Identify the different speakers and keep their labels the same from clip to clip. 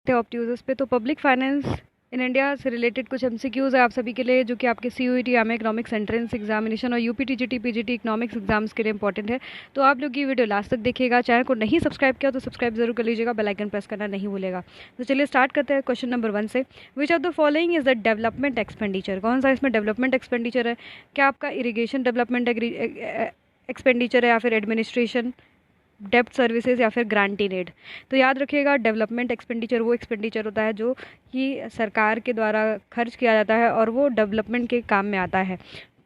Speaker 1: थे ऑप्ट्यूज़ पे। तो पब्लिक फाइनेंस इन इंडिया से रिलेटेड कुछ एमसीक्यूज़ है आप सभी के लिए, जो कि आपके सीयूईटी याम इकोनॉमिक्स एंट्रेंस एग्जामिनेशन और यूपीटीजीटी पीजीटी इकोनॉमिक्स एग्जाम्स के लिए इंपॉर्टेंट है। तो आप लोग ये वीडियो लास्ट तक देखिएगा। चैनल को नहीं सब्सक्राइब किया तो सब्सक्राइब जरूर कर लीजिएगा, बेल आइकन प्रेस करना नहीं भूलेगा। तो चलिए स्टार्ट करते हैं क्वेश्चन नंबर 1 से। विच of the following is the development expenditure? कौन सा इसमें डेवलपमेंट एक्सपेंडिचर है? क्या आपका इरीगेशन डेवलपमेंट एक्सपेंडिचर है, या फिर एडमिनिस्ट्रेशन, डेप्ट सर्विसेज, या फिर ग्रांटी नीड? तो याद रखिएगा, डेवलपमेंट एक्सपेंडिचर वो एक्सपेंडिचर होता है जो कि सरकार के द्वारा खर्च किया जाता है और वो डेवलपमेंट के काम में आता है।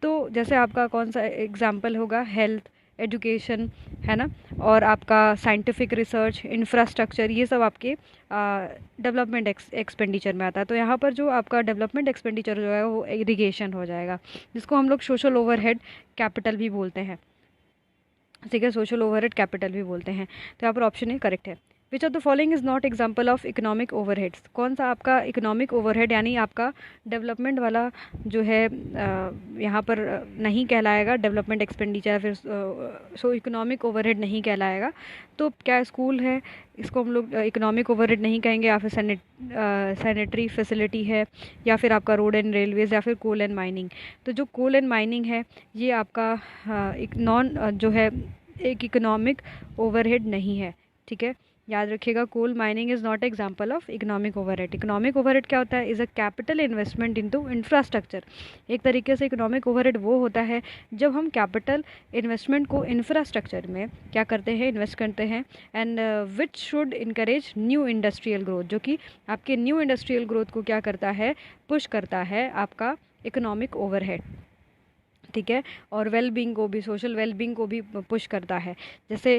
Speaker 1: तो जैसे आपका कौन सा एग्जाम्पल होगा? हेल्थ, एजुकेशन, है ना, और आपका साइंटिफिक रिसर्च, इंफ्रास्ट्रक्चर, ये सब आपके डेवलपमेंट एक्सपेंडिचर में आता है। तो यहाँ पर जो आपका डेवलपमेंट एक्सपेंडिचर जो है वो इरिगेशन हो जाएगा, जिसको हम लोग सोशल ओवरहेड कैपिटल भी बोलते हैं। ठीक है, सोशल ओवरहेड कैपिटल भी बोलते हैं। तो यहाँ पर ऑप्शन ए करेक्ट है। Which of the following is not example of economic overheads? कौन सा आपका इकोनॉमिक ओवरहेड यानी आपका डेवलपमेंट वाला जो है यहाँ पर नहीं कहलाएगा, डेवलपमेंट एक्सपेंडिचर, फिर सो इकोनॉमिक ओवरहेड नहीं कहलाएगा। तो क्या स्कूल है, इसको हम लोग इकोनॉमिक ओवरहेड नहीं कहेंगे, या फिर सैनिटरी फैसिलिटी है, या फिर आपका रोड एंड रेलवेज़, या फिर कोल एंड माइनिंग? तो जो कोल एंड माइनिंग है ये आपका एक जो है एक इकोनॉमिक ओवरहेड नहीं है। ठीक है, याद रखिएगा, coal mining is not example of economic overhead. Economic overhead क्या होता है? Is a capital investment into infrastructure. एक तरीके से इकोनॉमिक ओवरहेड वो होता है जब हम कैपिटल इन्वेस्टमेंट को इंफ्रास्ट्रक्चर में क्या करते हैं, इन्वेस्ट करते हैं, and which should encourage new industrial growth, जो कि आपके न्यू इंडस्ट्रियल ग्रोथ को क्या करता है, पुश करता है आपका इकोनॉमिक ओवरहेड। ठीक है, और वेलबींग को भी, सोशल वेलबींग को भी पुश करता है। जैसे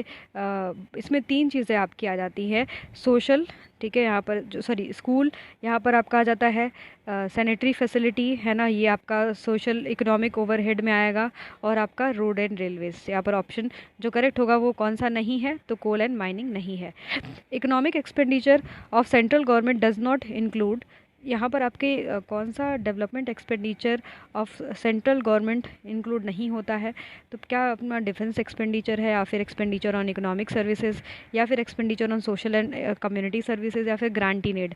Speaker 1: इसमें 3 चीज़ें आपकी आ जाती है, सोशल, ठीक है, यहाँ पर जो स्कूल, यहाँ पर आपका आ जाता है सैनिटरी फैसिलिटी, है ना, ये आपका सोशल इकोनॉमिक ओवरहेड में आएगा, और आपका रोड एंड रेलवेज। यहाँ पर ऑप्शन जो करेक्ट होगा वो कौन सा नहीं है? तो कोल एंड माइनिंग नहीं है। Economic expenditure of central government does not include, यहाँ पर आपके कौन सा development expenditure of central government include नहीं होता है? तो क्या अपना डिफेंस एक्सपेंडिचर है, या फिर एक्सपेंडिचर ऑन इकोनॉमिक सर्विसेज, या फिर expenditure on social and community services, या फिर ग्रांटी नीड?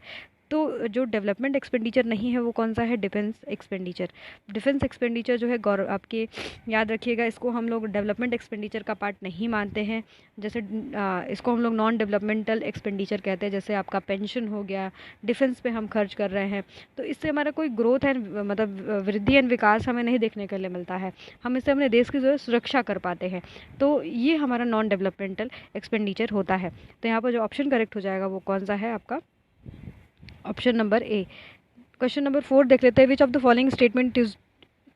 Speaker 1: तो जो डेवलपमेंट एक्सपेंडिचर नहीं है वो कौन सा है? Defence expenditure. डिफेंस एक्सपेंडिचर जो है आपके, याद रखिएगा, इसको हम लोग डेवलपमेंट एक्सपेंडिचर का पार्ट नहीं मानते हैं। जैसे इसको हम लोग नॉन डेवलपमेंटल एक्सपेंडिचर कहते हैं। जैसे आपका पेंशन हो गया, डिफेंस पे हम खर्च कर रहे हैं, तो इससे हमारा कोई ग्रोथ एंड मतलब वृद्धि एंड विकास हमें नहीं देखने के लिए मिलता है। हम इससे अपने देश की जो है सुरक्षा कर पाते हैं। तो ये हमारा नॉन डेवलपमेंटल एक्सपेंडिचर होता है। तो यहाँ पर जो ऑप्शन करेक्ट हो जाएगा वो कौन सा है? आपका option number A. Question number 4 देख लेते हैं। विच of the following statement is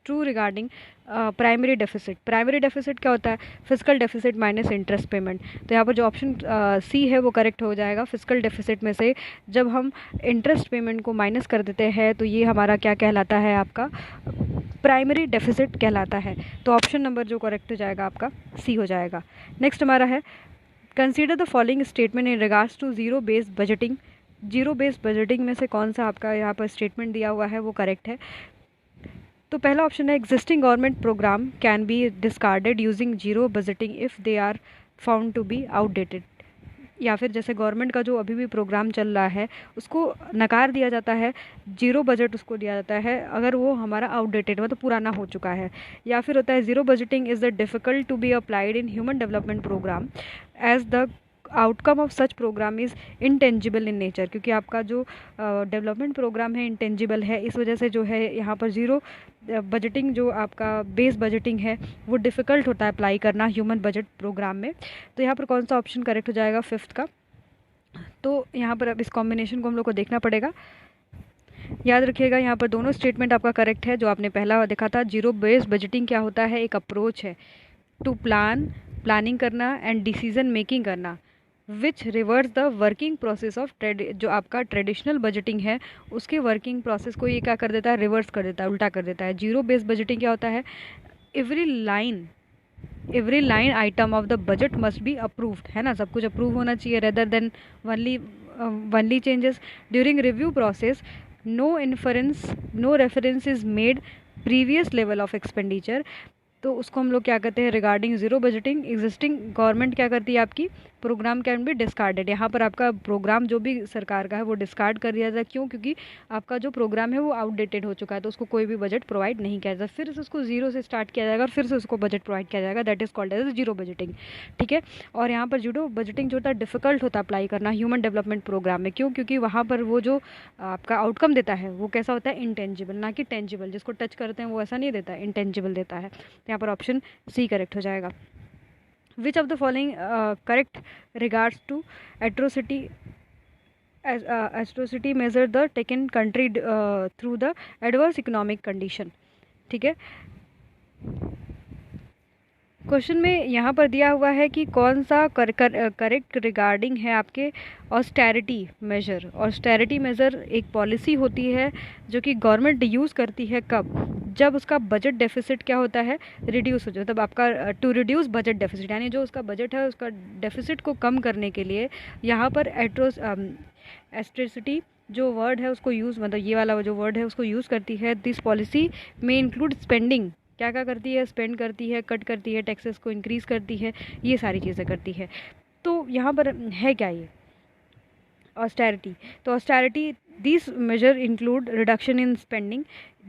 Speaker 1: true regarding primary deficit? Primary deficit क्या होता है? Physical deficit minus interest payment. तो यहाँ पर जो ऑप्शन सी है वो करेक्ट हो जाएगा। फिजिकल डेफिसिट में से जब हम इंटरेस्ट पेमेंट को माइनस कर देते हैं तो ये हमारा क्या कहलाता है? आपका प्राइमरी डेफिसिट कहलाता है। तो ऑप्शन नंबर जो करेक्ट हो जाएगा आपका सी हो जाएगा। नेक्स्ट हमारा है, consider the following statement in regards to zero based budgeting. Zero based budgeting में से कौन सा आपका यहाँ पर स्टेटमेंट दिया हुआ है वो करेक्ट है? तो पहला ऑप्शन है, existing government programme can be discarded using zero budgeting if they are found to be outdated. या फिर जैसे गवर्नमेंट का जो अभी भी प्रोग्राम चल रहा है उसको नकार दिया जाता है, जीरो बजट उसको दिया जाता है अगर वो हमारा आउटडेटेड मतलब पुराना हो चुका है। या फिर होता है, zero budgeting is the difficult to be applied in human development programme as the outcome of such programme is intangible in nature. क्योंकि आपका जो डेवलपमेंट प्रोग्राम है इंटेंजिबल है, इस वजह से जो है यहाँ पर जीरो बजटिंग जो आपका बेस बजटिंग है वो डिफ़िकल्ट होता है अप्लाई करना ह्यूमन बजट प्रोग्राम में। तो यहाँ पर कौन सा ऑप्शन करेक्ट हो जाएगा? 5th का। तो यहाँ पर अब इस कॉम्बिनेशन को हम लोग को देखना पड़ेगा। याद रखिएगा, यहाँ पर दोनों स्टेटमेंट आपका करेक्ट है। जो आपने पहला देखा था, जीरो बेस्ड बजटिंग क्या होता है? एक अप्रोच है टू प्लानिंग करना एंड डिसीजन मेकिंग करना which reverses the working process of जो आपका ट्रेडिशनल बजटिंग है उसके वर्किंग प्रोसेस को ये क्या कर देता है? रिवर्स कर देता है, उल्टा कर देता है। जीरो बेस्ड बजटिंग क्या होता है? Every line item of the budget must be approved, है ना, सब कुछ अप्रूव होना चाहिए rather than only changes during review process. No reference is made previous level of expenditure. तो उसको हम लोग क्या कहते हैं? Regarding zero budgeting existing government क्या करती है? आपकी प्रोग्राम कैन बी डिस्कार्डेड। यहाँ पर आपका प्रोग्राम जो भी सरकार का है वो डिस्कार्ड कर दिया जाए। क्यों? क्योंकि आपका जो प्रोग्राम है वो आउटडेटेड हो चुका है, तो उसको कोई भी बजट प्रोवाइड नहीं किया जाएगा। फिर से उसको जीरो से स्टार्ट किया जाएगा और फिर से उसको बजट प्रोवाइड किया जाएगा। That is called as zero budgeting. ठीक है। और यहाँ पर जीरो बजटिंग जो होता है डिफिकल्ट होता है अप्लाई करना ह्यूमन डेवलपमेंट प्रोग्राम में। क्यों? क्योंकि वहाँ पर वो जो आपका आउटकम देता है वो कैसा होता है, इंटेंजिबल, ना कि टेंजिबल। जिसको टच करते हैं वो ऐसा नहीं देता है, इंटेंजिबल देता है। तो यहाँ पर ऑप्शन सी करेक्ट हो जाएगा। Which of the following correct regards to atrocity as atrocity measure the taken country through the adverse economic condition? ठीक है। क्वेश्चन में यहाँ पर दिया हुआ है कि कौन सा करेक्ट रिगार्डिंग है आपके ऑस्टेरिटी मेजर। ऑस्टेरिटी मेजर एक पॉलिसी होती है जो कि गवर्नमेंट यूज़ करती है कब? जब उसका बजट डेफिसिट क्या होता है, रिड्यूस हो जाए। तब आपका टू रिड्यूस बजट डेफिसिट, यानी जो उसका बजट है उसका डेफिसिट को कम करने के लिए यहाँ पर एस्ट्रेसिटी जो वर्ड है उसको यूज़, मतलब ये वाला जो वर्ड है उसको यूज़ करती है। दिस पॉलिसी में इंक्लूड स्पेंडिंग, क्या क्या करती है, स्पेंड करती है, कट करती है, टैक्सेस को इंक्रीज़ करती है, ये सारी चीज़ें करती है। तो यहाँ पर है क्या ये ऑस्टेरिटी? तो austerity, these measure include reduction in spending,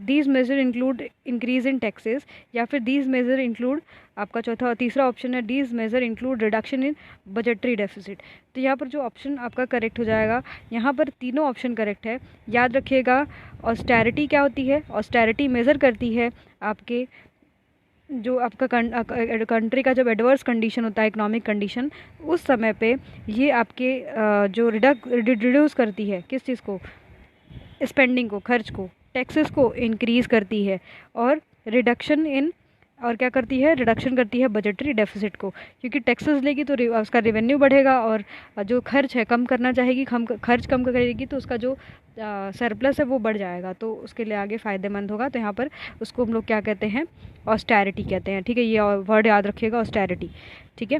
Speaker 1: these measure include increase in taxes, या फिर these measure include आपका चौथा और तीसरा ऑप्शन है these measure include reduction in budgetary deficit। तो यहाँ पर जो ऑप्शन आपका करेक्ट हो जाएगा, यहाँ पर तीनों ऑप्शन करेक्ट है। याद रखिएगा ऑस्टेरिटी क्या होती है, ऑस्टेरिटी मेज़र करती है आपके जो आपका कंट्री का जब एडवर्स कंडीशन होता है, इकोनॉमिक कंडीशन, उस समय पे ये आपके जो रिड्यूस करती है किस चीज़ को, स्पेंडिंग को, खर्च को, टैक्सेस को इंक्रीज़ करती है, और रिडक्शन इन, और क्या करती है, रिडक्शन करती है बजटरी डेफिसिट को। क्योंकि टैक्सेस लेगी तो उसका रेवेन्यू बढ़ेगा, और जो खर्च है कम करना चाहेगी, खर्च कम करेगी तो उसका जो सरप्लस है वो बढ़ जाएगा, तो उसके लिए आगे फ़ायदेमंद होगा। तो यहाँ पर उसको हम लोग क्या कहते हैं, ऑस्टेरिटी कहते हैं। ठीक है, ये वर्ड याद रखिएगा, ऑस्टेरिटी। ठीक है।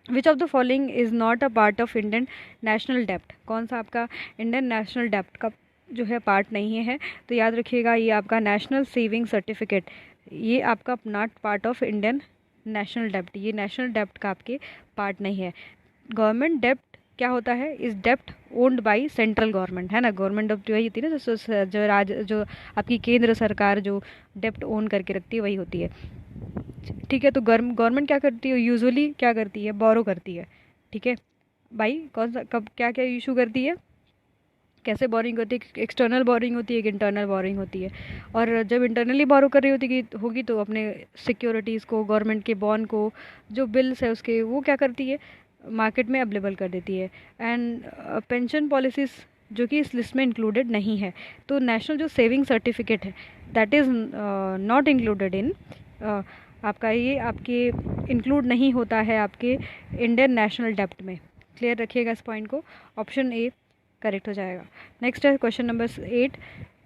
Speaker 1: Which of the following is not a part of Indian national डेप्ट? कौन सा आपका इंडियन नेशनल डेप्ट का जो है पार्ट नहीं है? तो याद रखिएगा ये आपका नेशनल सेविंग सर्टिफिकेट, ये आपका not part of Indian national डेप्ट, ये नेशनल डेप्ट का आपके पार्ट नहीं है। गवर्नमेंट डेप्ट क्या होता है, इस डेप्ट ओन्ड बाय सेंट्रल गवर्नमेंट, है ना। गवर्नमेंट डेप्ट वही होती है ना, जो आपकी केंद्र सरकार जो डेप्ट ओन करके रखती है वही होती है। ठीक है। तो गवर्नमेंट क्या करती है, यूजुअली क्या करती है, बोरो करती है। ठीक है भाई, कौन सा कब क्या क्या इशू करती है, कैसे बोरिंग होती है, एक्सटर्नल बोरिंग होती है कि इंटरनल बोरिंग होती है। और जब इंटरनली बोरो कर रही होगी तो अपने सिक्योरिटीज़ को, गवर्नमेंट के बॉन्ड को, जो बिल्स है उसके, वो क्या करती है, मार्केट में अवेलेबल कर देती है। एंड पेंशन पॉलिसीज़ जो कि इस लिस्ट में इंक्लूडेड नहीं है। तो नेशनल जो सेविंग सर्टिफिकेट है that is not included in आपका, ये आपके इंक्लूड नहीं होता है आपके इंडियन नेशनल डेप्ट में। क्लियर रखिएगा इस पॉइंट को। ऑप्शन ए करेक्ट हो जाएगा। नेक्स्ट है question number 8,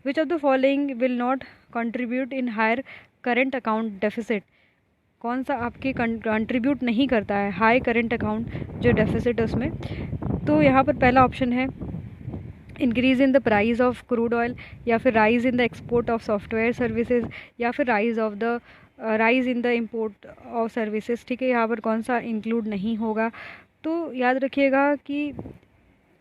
Speaker 1: which of the following will not contribute in higher current account deficit? कौन सा आपके कंट्रीब्यूट नहीं करता है हाई करेंट अकाउंट जो डेफिसिट है उसमें? तो यहाँ पर पहला ऑप्शन है increase in the price of crude oil, या फिर rise in the export of software services, या फिर rise in the import of services. ठीक है, यहाँ पर कौन सा इंक्लूड नहीं होगा? तो याद रखिएगा कि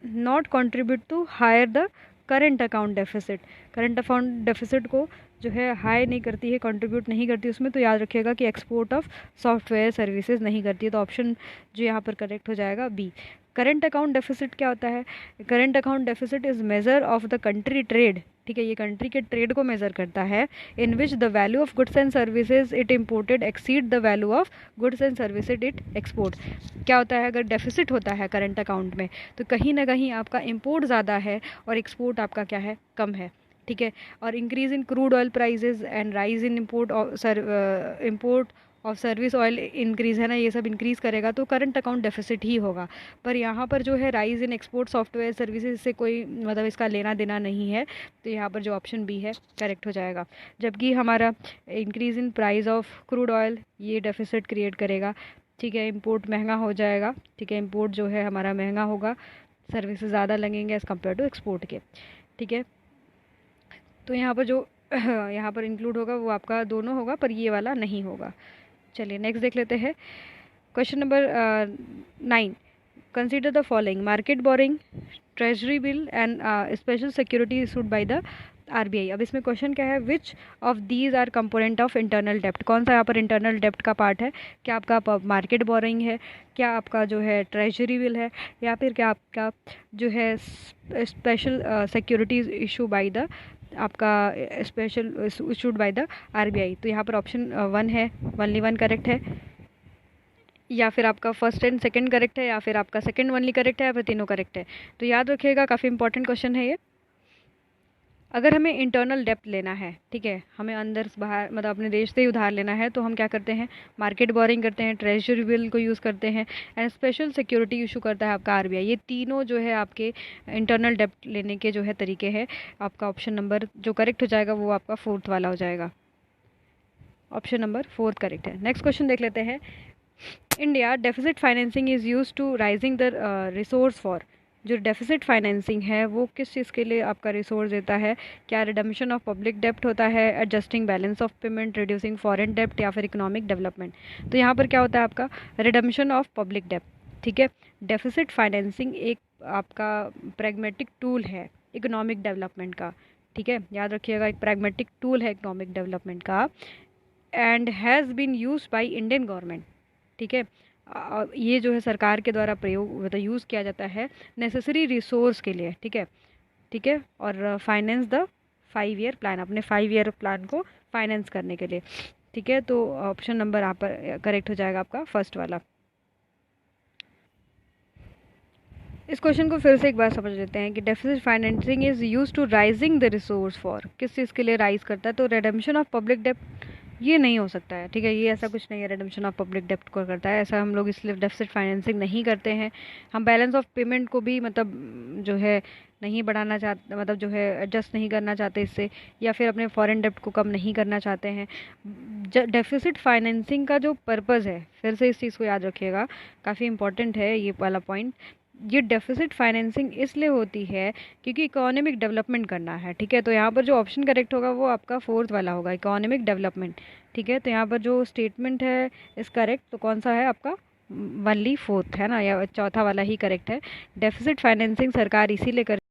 Speaker 1: not contribute to higher the current account deficit, current account deficit को जो है हाई नहीं करती है, कंट्रीब्यूट नहीं करती उसमें। तो याद रखिएगा कि एक्सपोर्ट ऑफ सॉफ्टवेयर सर्विसेज नहीं करती है। तो ऑप्शन जो यहाँ पर करेक्ट हो जाएगा बी। करेंट अकाउंट डेफिसिट क्या होता है? Current account deficit is measure of the country trade. ठीक है, ये कंट्री के ट्रेड को मेज़र करता है, in which the value of goods and services it imported exceed the value of goods and services it export. क्या होता है, अगर डेफिसिट होता है करंट अकाउंट में तो कहीं ना कहीं आपका इम्पोर्ट ज़्यादा है और एक्सपोर्ट आपका क्या है, कम है। ठीक है, और increase in crude oil prices and rise in import of service oil increase, है ना, ये सब इंक्रीज़ करेगा तो करंट अकाउंट डेफिसिट ही होगा। पर यहाँ पर जो है rise in export software services से कोई मतलब इसका लेना देना नहीं है। तो यहाँ पर जो ऑप्शन बी है करेक्ट हो जाएगा। जबकि हमारा increase in price of crude oil ये डेफिसिट क्रिएट करेगा। ठीक है, इंपोर्ट महंगा हो जाएगा। ठीक है, इंपोर्ट जो है हमारा महंगा होगा, सर्विसेज ज़्यादा लगेंगे एज़ कम्पेयर टू एक्सपोर्ट के। ठीक है, तो यहाँ पर जो यहाँ पर इंक्लूड होगा वो आपका दोनों होगा, पर ये वाला नहीं होगा। चलिए नेक्स्ट देख लेते हैं। Question number 9, consider the following: market borrowing, treasury bill and special security issued by the RBI. अब इसमें क्वेश्चन क्या है, which of these are component of internal डेप्ट? कौन सा यहाँ पर इंटरनल डेप्ट का पार्ट है? क्या आपका मार्केट बोरिंग है, क्या आपका जो है ट्रेजरी बिल है, या फिर क्या आपका जो है special securities issue by the आपका special issued by the RBI? तो यहाँ पर ऑप्शन 1 है, ओनली 1 करेक्ट है, या फिर आपका फर्स्ट एंड सेकंड करेक्ट है, या फिर आपका सेकंड ओनली करेक्ट है, या फिर तीनों करेक्ट है। तो याद रखिएगा, काफ़ी इंपॉर्टेंट क्वेश्चन है ये। अगर हमें इंटरनल डेप्थ लेना है, ठीक है, हमें अंदर से बाहर मतलब अपने देश से ही उधार लेना है, तो हम क्या करते हैं? मार्केट बोरिंग करते हैं, ट्रेजरी बिल को यूज़ करते हैं, एंड स्पेशल सिक्योरिटी इशू करता है आपका आरबीआई। ये तीनों जो है आपके इंटरनल डेप्थ लेने के जो है तरीके हैं। आपका ऑप्शन नंबर जो करेक्ट हो जाएगा वो आपका 4th वाला हो जाएगा। ऑप्शन नंबर 4 करेक्ट है। नेक्स्ट क्वेश्चन देख लेते हैं। India deficit financing is use to rising the resource for. जो डेफिसिट फाइनेंसिंग है वो किस चीज़ के लिए आपका रिसोर्स देता है? क्या रिडम्पशन ऑफ पब्लिक डेप्ट होता है, adjusting balance of payment, reducing foreign डेप्ट, या फिर इकोनॉमिक डेवलपमेंट? तो यहाँ पर क्या होता है आपका? रिडम्पशन ऑफ पब्लिक डेप्ट, ठीक है। डेफिसिट फाइनेंसिंग एक आपका प्रैग्मेटिक टूल है इकोनॉमिक डेवलपमेंट का, ठीक है, याद रखिएगा, एक प्रैग्मेटिक टूल है इकोनॉमिक डेवलपमेंट का, and has been use by Indian government, ठीक है। ये जो है सरकार के द्वारा प्रयोग मतलब यूज़ किया जाता है नेसेसरी रिसोर्स के लिए, ठीक है, ठीक है, और फाइनेंस द 5 ईयर प्लान, अपने 5 ईयर प्लान को फाइनेंस करने के लिए, ठीक है। तो ऑप्शन नंबर यहाँ पर करेक्ट हो जाएगा आपका फर्स्ट वाला। इस क्वेश्चन को फिर से एक बार समझ लेते हैं कि deficit financing is use to rising the resource for, किस चीज़ के लिए राइज करता है? तो रिडेम्पशन ऑफ पब्लिक डेप्ट ये नहीं हो सकता है, ठीक है, ये ऐसा कुछ नहीं है रिडम्पशन ऑफ पब्लिक डेप्ट को करता है, ऐसा हम लोग इसलिए डेफिसिट फाइनेंसिंग नहीं करते हैं। हम बैलेंस ऑफ पेमेंट को भी मतलब जो है नहीं बढ़ाना चाहते, मतलब जो है एडजस्ट नहीं करना चाहते इससे, या फिर अपने फॉरेन डेप्ट को कम नहीं करना चाहते हैं। डेफिसिट फाइनेंसिंग का जो पर्पज़ है, फिर से इस चीज़ को याद रखिएगा, काफ़ी इंपॉर्टेंट है ये वाला पॉइंट। ये डेफिसिट फाइनेंसिंग इसलिए होती है क्योंकि इकोनॉमिक डेवलपमेंट करना है, ठीक है। तो यहाँ पर जो ऑप्शन करेक्ट होगा वो आपका 4th वाला होगा, इकोनॉमिक डेवलपमेंट, ठीक है। तो यहाँ पर जो स्टेटमेंट है इस करेक्ट, तो कौन सा है आपका? ओनली 4th है ना, या चौथा वाला ही करेक्ट है। डेफिसिट फाइनेंसिंग सरकार इसीलिए कर